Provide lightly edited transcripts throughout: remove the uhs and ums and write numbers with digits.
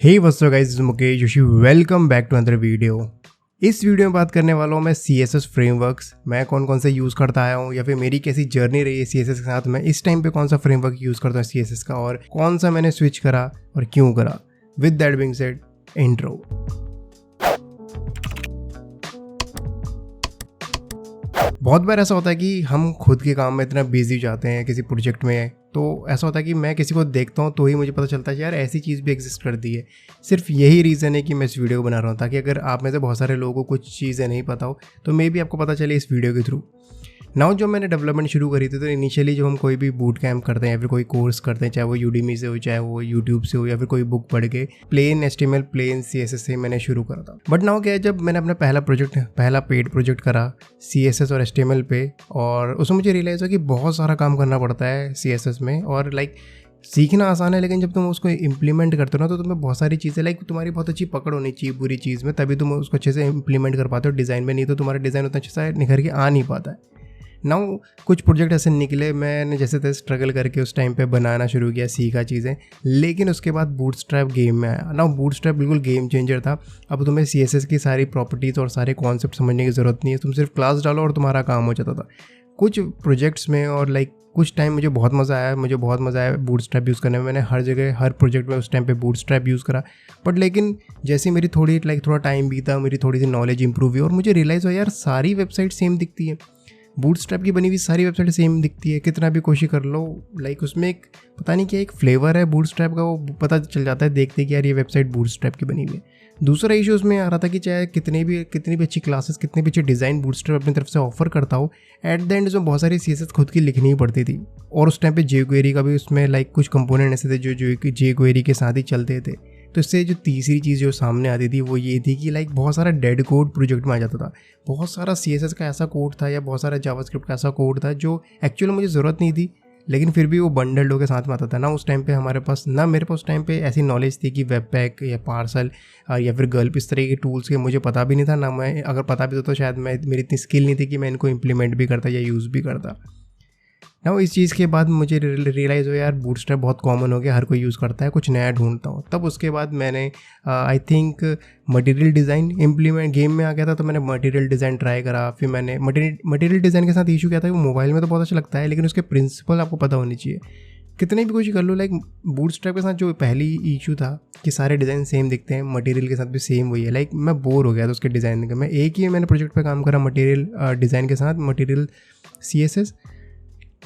Hey what's up guys, Mukesh Joshi, welcome back to another video. इस video में बात करने वाला हूँ मैं CSS फ्रेमवर्क्स, मैं कौन कौन से यूज़ करता आया हूँ या फिर मेरी कैसी जर्नी रही है CSS के साथ। मैं इस टाइम पे कौन सा फ्रेमवर्क यूज़ करता हूँ CSS का और कौन सा मैंने स्विच करा और क्यों करा। With that being said, intro. बहुत बार ऐसा होता है कि हम खुद के काम में इतना बिजी हो जाते हैं किसी प्रोजेक्ट में, तो ऐसा होता है कि मैं किसी को देखता हूँ तो ही मुझे पता चलता है कि यार ऐसी चीज़ भी एग्जिस्ट करती है। सिर्फ यही रीज़न है कि मैं इस वीडियो को बना रहा हूँ, ताकि अगर आप में से बहुत सारे लोगों को कुछ चीज़ें नहीं पता हो तो मे भी आपको पता चले इस वीडियो के थ्रू। नाउ जो मैंने डेवलपमेंट शुरू करी थी, तो इनिशियली जो हम कोई भी बूट कैम्प करते हैं या फिर कोई कोर्स करते हैं, चाहे वो यूडीमी से हो, चाहे वो यूट्यूब से हो, या फिर कोई बुक पढ़ के, प्लेन HTML प्लेन CSS से मैंने शुरू करा था। बट नाउ क्या है, जब मैंने अपना पहला पेड प्रोजेक्ट करा CSS और HTML पे, और उसमें मुझे रियलाइज़ हुआ कि बहुत सारा काम करना पड़ता है CSS में। और सीखना आसान है, लेकिन जब तुम उसको इम्प्लीमेंट करते हो ना, तो तुम्हें बहुत सारी चीज़ें तुम्हारी बहुत अच्छी पकड़ होनी चाहिए बुरी चीज़ में, तभी तुम उसको अच्छे से इम्प्लीमेंट कर पाते हो डिज़ाइन में। नहीं तो तुम्हारा डिज़ाइन उतना अच्छे से निखर के आ नहीं पाता है। नाउ कुछ प्रोजेक्ट ऐसे निकले, मैंने जैसे तैसे स्ट्रगल करके उस टाइम पे बनाना शुरू किया, सीखा चीज़ें, लेकिन उसके बाद बूटस्ट्रैप गेम में आया। नाउ बूटस्ट्रैप बिल्कुल गेम चेंजर था। अब तुम्हें CSS की सारी प्रॉपर्टीज़ और सारे कॉन्सेप्ट समझने की ज़रूरत नहीं है, तुम सिर्फ क्लास डालो और तुम्हारा काम हो जाता था कुछ प्रोजेक्ट्स में। और कुछ टाइम मुझे बहुत मज़ा आया बूटस्ट्रैप यूज़ करने में। मैंने हर जगह हर प्रोजेक्ट में उस टाइम पे बूटस्ट्रैप यूज़ करा। बट लेकिन जैसे मेरी थोड़ा टाइम बीता, मेरी थोड़ी सी नॉलेज इंप्रूव हुई और मुझे रियलाइज़ हुआ यार सारी वेबसाइट सेम दिखती है, बूटस्ट्रैप की बनी हुई सारी वेबसाइट सेम दिखती है, कितना भी कोशिश कर लो। उसमें एक पता नहीं क्या एक फ्लेवर है बूटस्ट्रैप का, वो पता चल जाता है देखते कि यार ये वेबसाइट बूटस्ट्रैप की बनी हुई है। दूसरा इशू उसमें आ रहा था कि चाहे कितनी भी अच्छी क्लासेस, कितनी भी अच्छी डिज़ाइन बूटस्ट्रैप अपनी तरफ से ऑफर करता हो, एट द एंड उसमें बहुत सारी CSS खुद की लिखनी ही पड़ती थी। और उस टाइम पे jQuery का भी उसमें कुछ कंपोनेंट ऐसे थे जो jQuery के साथ ही चलते थे। तो इससे जो तीसरी चीज़ जो सामने आती थी वो ये थी कि बहुत सारा डेड कोड प्रोजेक्ट में आ जाता था। बहुत सारा CSS का ऐसा कोड था या बहुत सारा जावास्क्रिप्ट का ऐसा कोड था जो एक्चुअली मुझे ज़रूरत नहीं थी, लेकिन फिर भी वो बंडल्ड होकर साथ में आता था। ना उस टाइम पे मेरे पास उस टाइम पे ऐसी नॉलेज थी कि वेबपैक या पार्सल या फिर गल्प इस तरह के टूल्स के मुझे पता भी नहीं था। ना मैं अगर पता भी था तो शायद मेरी इतनी स्किल नहीं थी कि मैं इनको इम्प्लीमेंट भी करता या यूज़ भी करता। ना इस चीज़ के बाद मुझे रियलाइज़ हो यार बूटस्ट्रैप बहुत कॉमन हो गया, हर कोई यूज़ करता है, कुछ नया ढूंढता हूँ। तब उसके बाद मैंने I think material design implement game में आ गया था, तो मैंने मटेरियल डिज़ाइन ट्राई करा। फिर मैंने मटेरियल डिज़ाइन के साथ इशू क्या था कि मोबाइल में तो बहुत अच्छा लगता है, लेकिन उसके प्रिंसिपल आपको पता होनी चाहिए। कितनी भी कोशिश कर लो, बूटस्ट्रैप के साथ जो पहली इशू था कि सारे डिज़ाइन सेम दिखते हैं, मटेरियल के साथ भी सेम वही है। मैं बोर हो गया था उसके डिज़ाइन का। मैं एक ही मैंने प्रोजेक्ट पे काम करा मटेरियल डिज़ाइन के साथ, मटेरियल CSS,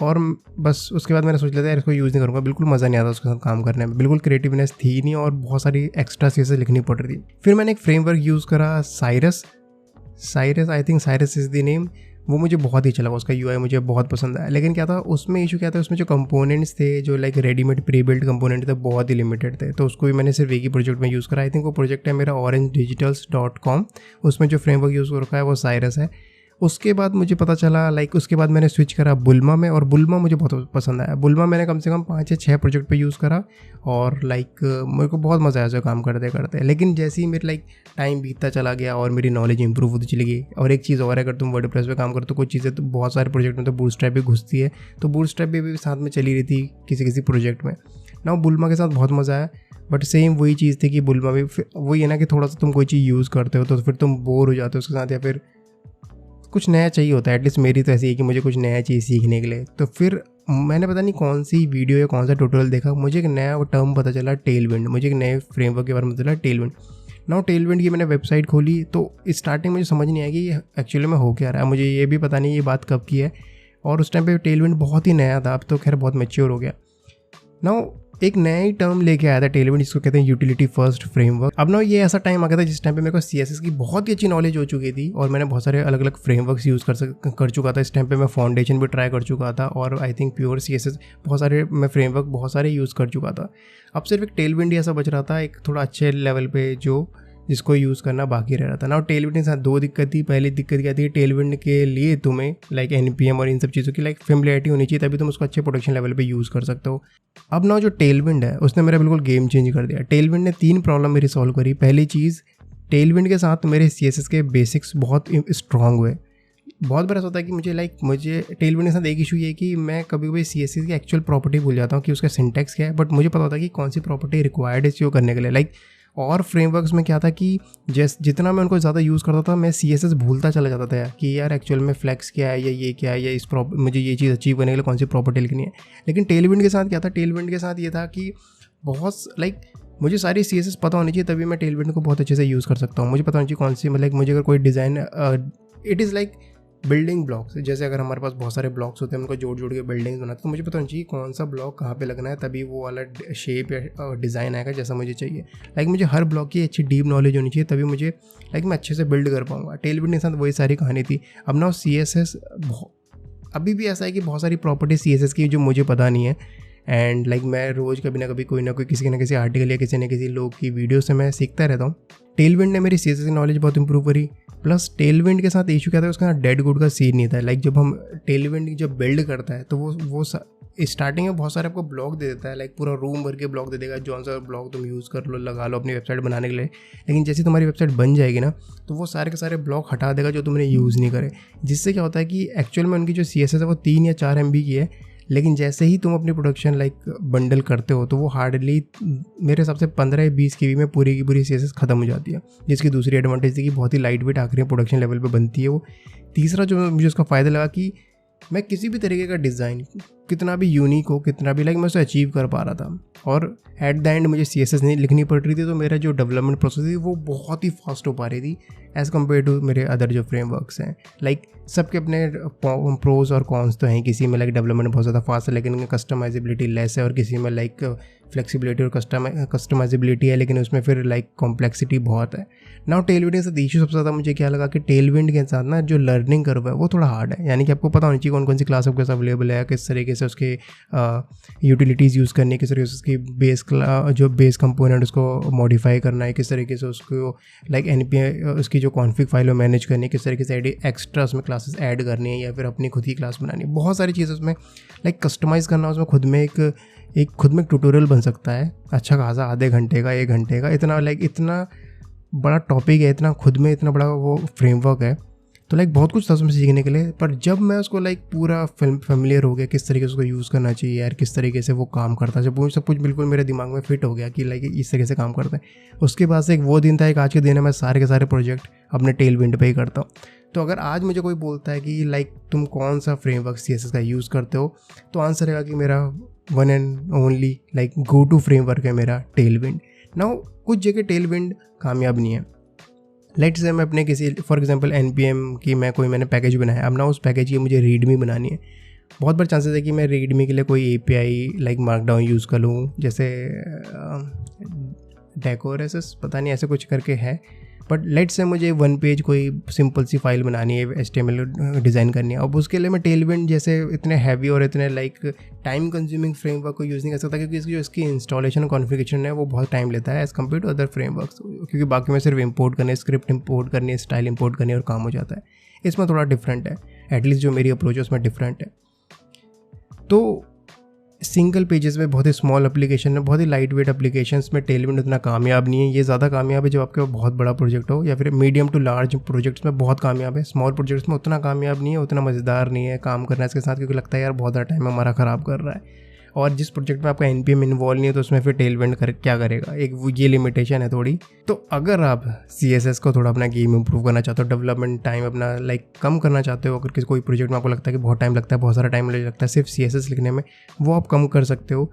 और बस उसके बाद मैंने सोच लिया था यार इसको यूज़ नहीं करूँगा। बिल्कुल मज़ा नहीं आता उसके साथ काम करने में, बिल्कुल क्रिएटिवनेस थी नहीं और बहुत सारी एक्स्ट्रा CSS लिखनी पड़ रही थी। फिर मैंने एक फ्रेमवर्क यूज़ करा, Cyrus, I think Cyrus is the name. वो मुझे बहुत ही अच्छा लगा, उसका UI मुझे बहुत पसंद आया। लेकिन क्या था उसमें इशू, क्या था उसमें जो कंपोनेंट्स थे, जो रेडीमेड प्री बिल्ट कंपोनेंट थे, बहुत ही लिमिटेड थे। तो उसको भी मैंने सिर्फ एक ही प्रोजेक्ट में यूज़ करा। आई थिंक वो प्रोजेक्ट है मेरा orangedigitals.com, उसमें जो फ्रेमवर्क यूज़ रखा है वो साइरस है। उसके बाद मुझे पता चला उसके बाद मैंने स्विच करा बुल्मा में, और बुल्मा मुझे बहुत पसंद आया। बुल्मा मैंने कम से कम 5 या 6 प्रोजेक्ट पे यूज़ करा और मेरे को बहुत मज़ा आया उसका काम करते करते। लेकिन जैसे ही मेरे टाइम बीतता चला गया और मेरी नॉलेज इंप्रूव होती चली गई। और एक चीज़ और है, अगर तुम वर्डप्रेस पे काम करो तो कुछ चीज़ें तो बहुत सारे प्रोजेक्ट में तो बूटस्ट्रैप भी घुसती है, तो बूटस्ट्रैप भी साथ में चली रही थी किसी प्रोजेक्ट में। ना बुल्मा के साथ बहुत मज़ा आया, बट सेम वही चीज़ थी कि बुल्मा भी वही है ना कि थोड़ा सा तुम कोई चीज़ यूज़ करते हो तो फिर तुम बोर हो जाते हो उसके साथ, या फिर कुछ नया चाहिए होता है। एटलीस्ट मेरी तो ऐसी है कि मुझे कुछ नया चीज़ सीखने के लिए। तो फिर मैंने पता नहीं कौन सी वीडियो या कौन सा ट्यूटोरियल देखा, मुझे एक नया टर्म पता चला, टेलविंड। मुझे एक नए फ्रेमवर्क के बारे में पता चला, टेलविंड। नाउ टेलविंड की मैंने वेबसाइट खोली तो स्टार्टिंग मुझे समझ नहीं आया कि ये एक्चुअली में हो क्या रहा है। मुझे ये भी पता नहीं ये बात कब की है, और उस टाइम पे टेलविंड बहुत ही नया था। अब तो खैर बहुत मैच्योर हो गया। नाउ एक नया ही टर्म लेके आया था टेलविंड, जिसको कहते हैं यूटिलिटी फर्स्ट फ्रेमवर्क। अब ना ये ऐसा टाइम आ गया था जिस टाइम पे मेरे को CSS की बहुत ही अच्छी नॉलेज हो चुकी थी और मैंने बहुत सारे अलग अलग फ्रेमवर्क्स यूज़ कर चुका था। इस टाइम पे मैं फाउंडेशन भी ट्राई कर चुका था, और आई थिंक प्योर CSS बहुत सारे यूज़ कर चुका था। अब सिर्फ एक टेलविंड ही ऐसा बच रहा था, एक थोड़ा अच्छे लेवल पे जिसको यूज़ करना बाकी रह रहा था ना। और टेलविंड के साथ 2 दिक्कत थी। पहली दिक्कत क्या थी, टेलविंड के लिए तुम्हें NPM और इन सब चीज़ों की फेमिलियरिटी होनी चाहिए, तभी तुम उसको अच्छे प्रोडक्शन लेवल पे यूज़ कर सकते हो। अब ना जो टेलविंड है उसने मेरा बिल्कुल गेम चेंज कर दिया। टेलविंड ने 3 प्रॉब्लम मेरी सॉल्व करी। पहली चीज़, टेलविंड के साथ मेरे CSS के बेसिक्स बहुत स्ट्रॉन्ग हुए। बहुत बार ऐसा होता है कि मुझे टेलविंड के साथ एक इशू ये है कि मैं कभी कभी CSS की एक्चुअल प्रॉपर्टी भूल जाता हूँ कि उसका सिंटैक्स क्या है, बट मुझे पता होता है कि कौन सी प्रॉपर्टी रिक्वायर्ड है इसको करने के लिए। और फ्रेमवर्क्स में क्या था कि जितना मैं उनको ज़्यादा यूज़ करता था मैं CSS भूलता चला जाता था कि यार एक्चुअल में फ्लेक्स क्या है या ये क्या है या मुझे ये चीज़ अचीव करने के लिए कौन सी प्रॉपर्टी लिखनी है। लेकिन टेलविंड के साथ क्या था, टेलविंड के साथ ये था कि बहुत मुझे सारी CSS पता होनी चाहिए, तभी मैं टेलविंड को बहुत अच्छे से यूज़ कर सकता हूँ। मुझे पता होनी चाहिए कौन सी मुझे अगर कोई design, it is like building blocks. जैसे अगर हमारे पास बहुत सारे ब्लॉक्स होते हैं, उनको जोड़ जोड़ के बिल्डिंग्स बनाते, तो मुझे पता होना चाहिए कौन सा ब्लॉक कहाँ पे लगना है, तभी वो वाला शेप या डिज़ाइन आएगा जैसा मुझे चाहिए। मुझे हर ब्लॉक की अच्छी डीप नॉलेज होनी चाहिए, तभी मुझे मैं अच्छे से बिल्ड कर पाऊँगा। टेलविंड के साथ वही सारी कहानी थी। अब ना CSS अभी भी ऐसा है कि बहुत सारी प्रॉपर्टी CSS की जो मुझे पता नहीं है, एंड मैं रोज़ कभी ना कभी कोई ना कोई किसी न किसी आर्टिकल या किसी न किसी लोग की वीडियो से मैं सीखता रहता हूँ। टेलविंड ने मेरी CSS की नॉलेज बहुत इंप्रूव करी। प्लस टेलविंड के साथ इशू क्या था, उसका डेड गुड का सीन नहीं था। जब हम टेलविंड जब बिल्ड करता है तो वो स्टार्टिंग में बहुत सारे आपको ब्लॉक दे देता है, पूरा रूम भर के ब्लॉक दे देगा, जौन सा ब्लॉक तुम यूज़ कर लो, लगा लो अपनी वेबसाइट बनाने के लिए। लेकिन जैसे तुम्हारी वेबसाइट बन जाएगी ना, तो वो सारे के सारे ब्लॉक हटा देगा जो तुमने यूज़ नहीं करे। जिससे क्या होता है कि एक्चुअल में उनकी जो CSS है वो 3 या 4 MB की है, लेकिन जैसे ही तुम अपनी प्रोडक्शन बंडल करते हो तो वो हार्डली मेरे हिसाब से 15 या 20 KB में पूरी की पूरी CSS ख़त्म हो जाती है। जिसकी दूसरी एडवांटेज थी कि बहुत ही लाइट वेट आखिरी प्रोडक्शन लेवल पे बनती है वो। तीसरा जो मुझे उसका फ़ायदा लगा कि मैं किसी भी तरीके का डिज़ाइन कितना भी यूनिक हो, कितना भी मैं उसे अचीव कर पा रहा था, और एट द एंड मुझे CSS नहीं लिखनी पड़ रही थी, तो मेरा जो डेवलपमेंट प्रोसेस थी वो बहुत ही फास्ट हो पा रही थी एज़ कम्पेयर टू मेरे अदर जो फ्रेमवर्क्स हैं। सबके अपने प्रोज और कॉन्स तो हैं। किसी में डेवलपमेंट बहुत ज़्यादा फास्ट है लेकिन कस्टमाइजेबिलिटी लेस है, और किसी में फ्लेक्सिबिलिटी और कस्टमाइजेबिलिटी है लेकिन उसमें फिर कॉम्प्लेक्सिटी बहुत है। नाउ टेलविंड के साथ इशू सबसे ज़्यादा मुझे क्या लगा कि टेलविंड के साथ ना जो लर्निंग कर्व है वो थोड़ा हार्ड है। यानी कि आपको पता होनी चाहिए कौन कौन सी क्लास आपके साथ अवेलेबल है, किस तरीके से उसके यूटिलिटीज़ यूज़ करनी है, किस तरीके से उसकी जो बेस कंपोनेंट उसको मॉडिफाई करना है, किस तरीके से उसको NPM उसकी जो कॉन्फिग फाइल है मैनेज करनी है, किस तरीके से एक्स्ट्रा उसमें क्लासेस ऐड करनी है या फिर अपनी खुद की क्लास बनानी है। बहुत सारी चीज़ें उसमें कस्टमाइज़ करना, उसमें खुद में एक ट्यूटोरियल बन सकता है अच्छा खासा, आधे घंटे का 1 घंटे का। इतना बड़ा टॉपिक है, इतना खुद में इतना बड़ा वो फ्रेमवर्क है, तो बहुत कुछ था उसमें सीखने के लिए। पर जब मैं उसको पूरा फेमिलियर हो गया किस तरीके से उसको यूज़ करना चाहिए यार, किस तरीके से वो काम करता है, जब वो सब कुछ बिल्कुल मेरे दिमाग में फिट हो गया कि इस तरीके से काम करता है, उसके बाद से एक वो दिन था, एक आज के दिन है, मैं सारे के सारे प्रोजेक्ट अपने टेलविंड पे ही करता हूँ। तो अगर आज मुझे कोई बोलता है कि तुम कौन सा फ्रेमवर्क CSS का यूज़ करते हो, तो आंसर रहेगा कि मेरा one and only go to framework है मेरा टेलविंड। नाउ कुछ जगह टेलविंड कामयाब नहीं है। लेट्स से मैं अपने किसी फॉर एग्जांपल NPM की मैंने पैकेज बनाया, अब ना उस पैकेज की मुझे रीडमी बनानी है। बहुत बड़े चांसेस है कि मैं रीडमी के लिए कोई API मार्कडाउन यूज़ कर लूँ, जैसे डेकोरेसिस पता नहीं ऐसे कुछ करके है। बट लेट्स से मुझे 1 पेज कोई सिंपल सी फाइल बनानी है, HTML डिज़ाइन करनी है। अब उसके लिए मैं टेलविंड जैसे इतने हैवी और इतने टाइम कंज्यूमिंग फ्रेमवर्क को यूज़ नहीं कर सकता, क्योंकि इसकी इंस्टॉलेशन कॉन्फ़िगरेशन है वो बहुत टाइम लेता है as compare to other frameworks, क्योंकि बाकी में सिर्फ इंपोर्ट करनी है, स्क्रिप्ट इंपोर्ट करनी है, स्टाइल इंपोर्ट करनी है और काम हो जाता है। इसमें थोड़ा डिफरेंट है, एटलीस्ट जो मेरी अप्रोच है उसमें डिफरेंट है। तो सिंगल पेजेस में बहुत ही स्मॉल एप्लीकेशन है, बहुत ही लाइट वेट एप्लीकेशंस में टेलविंड उतना कामयाब नहीं है। ये ज़्यादा कामयाब है जब आपके बहुत बड़ा प्रोजेक्ट हो, या फिर मीडियम टू लार्ज प्रोजेक्ट्स में बहुत कामयाब है। स्मॉल प्रोजेक्ट्स में उतना कामयाब नहीं है, उतना मज़ेदार नहीं है काम करना इसके साथ, क्योंकि लगता है यार बहुत ज़्यादा टाइम हमारा ख़राब कर रहा है। और जिस प्रोजेक्ट में आपका NPM इन्वॉल्व नहीं है तो उसमें फिर टेलविंड क्या करेगा, एक ये लिमिटेशन है थोड़ी। तो अगर आप CSS को थोड़ा अपना गेम इंप्रूव करना चाहते हो, डेवलपमेंट टाइम अपना कम करना चाहते हो, अगर कोई प्रोजेक्ट में आपको लगता है कि बहुत टाइम लगता है, बहुत सारा टाइम लगता है सिर्फ CSS लिखने में, वो आप कम कर सकते हो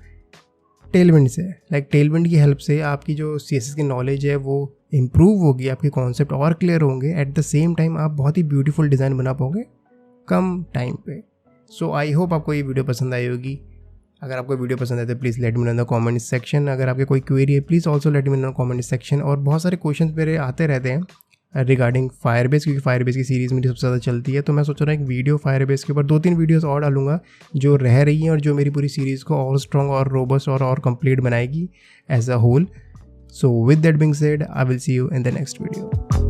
टेलविंड से। टेलविंड की हेल्प से आपकी जो CSS की नॉलेज है वो इम्प्रूव होगी, आपके कॉन्सेप्ट और क्लियर होंगे, एट द सेम टाइम आप बहुत ही ब्यूटीफुल डिज़ाइन बना पाओगे कम टाइम पे। सो आई होप आपको ये वीडियो पसंद आई होगी। अगर आपको वीडियो पसंद आए तो please let me know in the comment section. अगर आपके कोई क्वेरी है please also let me know in the comment section. और बहुत सारे क्वेश्चंस मेरे आते रहते हैं रिगार्डिंग फायरबेस, क्योंकि फायरबेस की सीरीज़ मेरी सबसे ज़्यादा चलती है, तो मैं सोच रहा हूँ एक वीडियो फायरबेस के ऊपर 2-3 वीडियोस और डालूंगा जो रह रही हैं और जो मेरी पूरी सीरीज़ को और स्ट्रॉन्ग और रोबस्ट और कंप्लीट बनाएगी as a whole. So with that being said, I will see you in the next video.